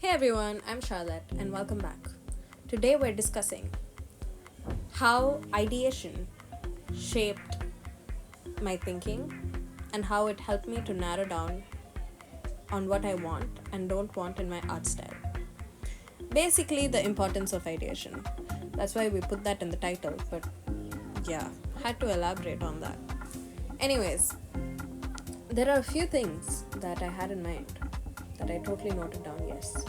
Hey everyone, I'm Charlotte and welcome back. Today we're discussing how ideation shaped my thinking and how it helped me to narrow down on what I want and don't want in my art style. Basically, the importance of ideation. That's why we put that in the title, but yeah, had to elaborate on that. Anyways, there are a few things that I had in mind that I totally noted down, yes.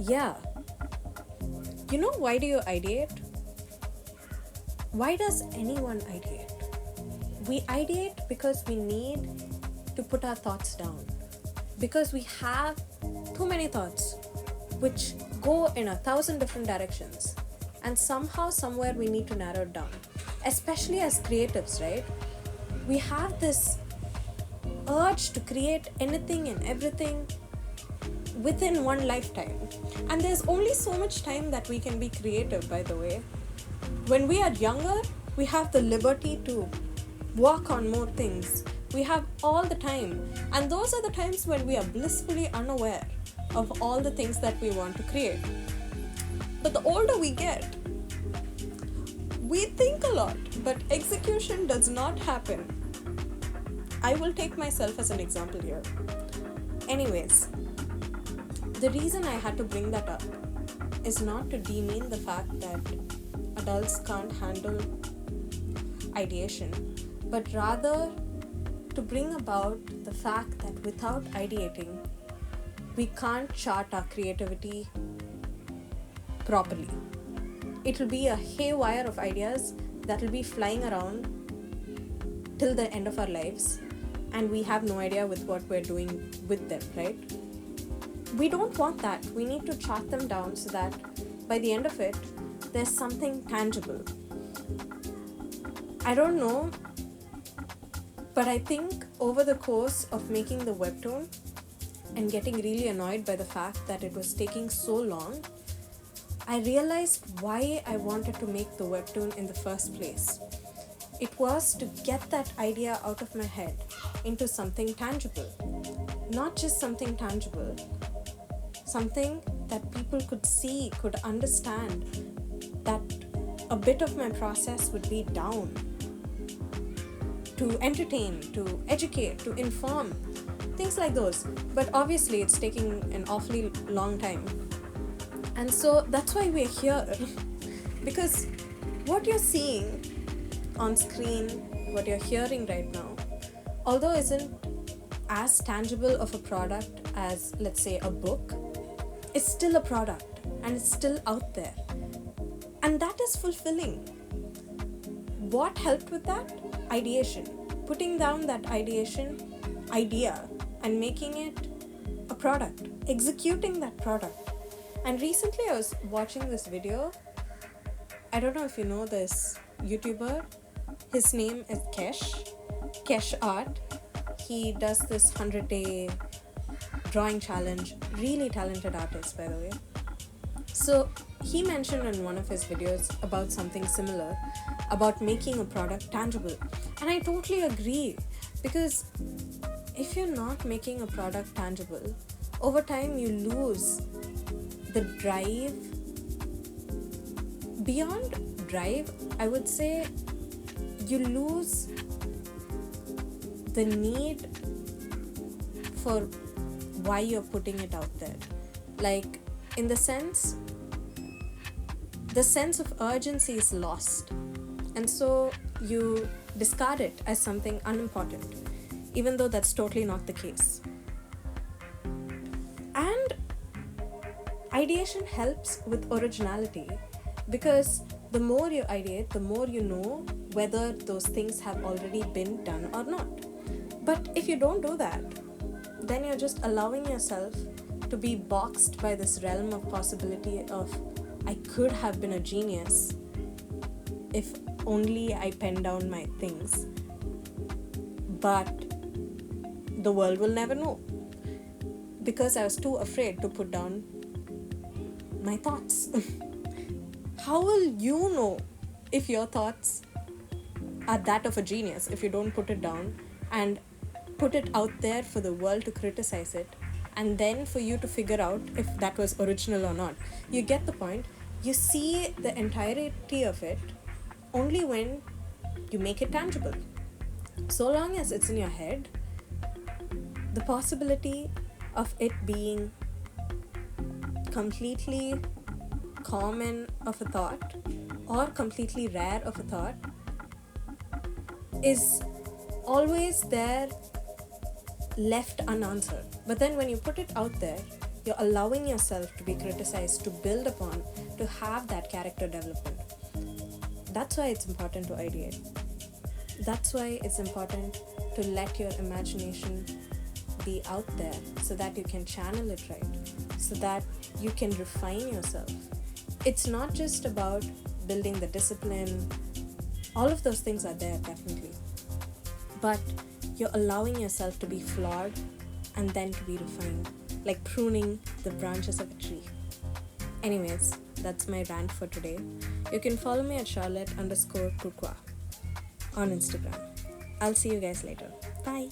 Yeah. You know, why do you ideate? Why does anyone ideate? We ideate because we need to put our thoughts down. Because we have too many thoughts which go in 1,000 different directions. And somehow, somewhere we need to narrow it down. Especially as creatives, right? We have this urge to create anything and everything within one lifetime. And there's only so much time that we can be creative, by the way. When we are younger, we have the liberty to work on more things. We have all the time. And those are the times when we are blissfully unaware of all the things that we want to create. But the older we get, we think a lot, but execution does not happen. I will take myself as an example here. Anyways, the reason I had to bring that up is not to demean the fact that adults can't handle ideation, but rather to bring about the fact that without ideating, we can't chart our creativity properly. It will be a haywire of ideas that will be flying around till the end of our lives, and we have no idea with what we're doing with them, right? We don't want that. We need to chart them down so that by the end of it, there's something tangible. I don't know, but I think over the course of making the WEBTOON and getting really annoyed by the fact that it was taking so long, I realized why I wanted to make the WEBTOON in the first place. It was to get that idea out of my head into something tangible. Not just something tangible, something that people could see, could understand, that a bit of my process would be down to entertain, to educate, to inform, things like those. But obviously it's taking an awfully long time. And so that's why we're here. Because what you're seeing on screen, what you're hearing right now, although isn't as tangible of a product as, let's say, a book, it's still a product and it's still out there. And that is fulfilling. What helped with that? Ideation. Putting down that ideation idea and making it a product. Executing that product. And recently I was watching this video. I don't know if you know this YouTuber. His name is Kesh Art. He does this 100-day drawing challenge. Really talented artist, by the way. So he mentioned in one of his videos about something similar, about making a product tangible. And I totally agree, because if you're not making a product tangible, over time you lose the drive. Beyond drive, I would say you lose the need for why you're putting it out there. Like, in the sense of urgency is lost. And so you discard it as something unimportant, even though that's totally not the case. And ideation helps with originality, because the more you ideate, the more you know whether those things have already been done or not. But if you don't do that, then you're just allowing yourself to be boxed by this realm of possibility of, I could have been a genius if only I penned down my things. But the world will never know, because I was too afraid to put down my thoughts. How will you know if your thoughts are that of a genius if you don't put it down and put it out there for the world to criticize it and then for you to figure out if that was original or not. You get the point? You see the entirety of it only when you make it tangible. So long as it's in your head, the possibility of it being completely common of a thought or completely rare of a thought is always there, left unanswered. But then when you put it out there, you're allowing yourself to be criticized, to build upon, to have that character development. That's why it's important to ideate. That's why it's important to let your imagination be out there so that you can channel it right, so that you can refine yourself. It's not just about building the discipline. All of those things are there, definitely. But you're allowing yourself to be flawed and then to be refined, like pruning the branches of a tree. Anyways, that's my rant for today. You can follow me at Charlotte_Pourquoi on Instagram. I'll see you guys later. Bye.